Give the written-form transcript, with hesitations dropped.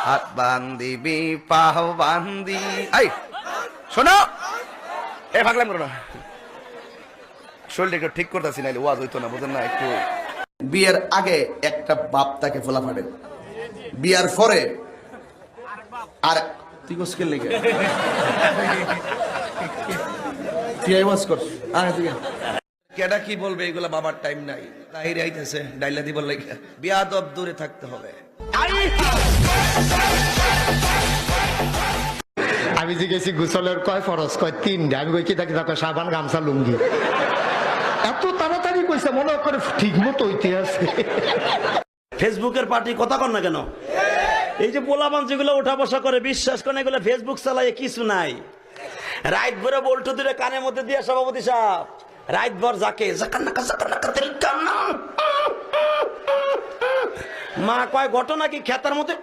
হাত বান্দিবি পাও বান্দি এই শোনো এ ভাগলাম করো না শরীরটা একটু ঠিক করতেছি নাইলে ওয়াজ হইতো না বুঝেন না একটু বিয়ের আগে একটা বাপ তাকে ফোলা ফাটে বিয়ার পরে আর তুই কোসকেল লিখে তুই ওয়াজ কর আরে তুই কেডা কি বলবে এগুলা বাবার টাইম নাই তাহিরে আইতেছে ডাইলা দিবার লাগে বিয়াদব দূরে থাকতে হবে আমি জিজ্ঞেসি গোসলের কয় ফরজ কয় 3টা আমি কই কি থাকি দেখো সাবান গামছা লুঙ্গি এত তাড়াতাড়ি কইছে মনে করে ঠিক মতো হইতে আছে ফেসবুকের পার্টি কথা কন না কেন এই যে পোলাপান যেগুলো ওঠা বসা করে বিশ্বাস করেন এগুলো ফেসবুক চালায় কিছু নাই রাত ভরে বল্টু দূরে কানের মধ্যে দিয়ে সভাপতি সাহেব রাত ভর যাকে মা কয় ঘটনা কি খেতার মধ্যে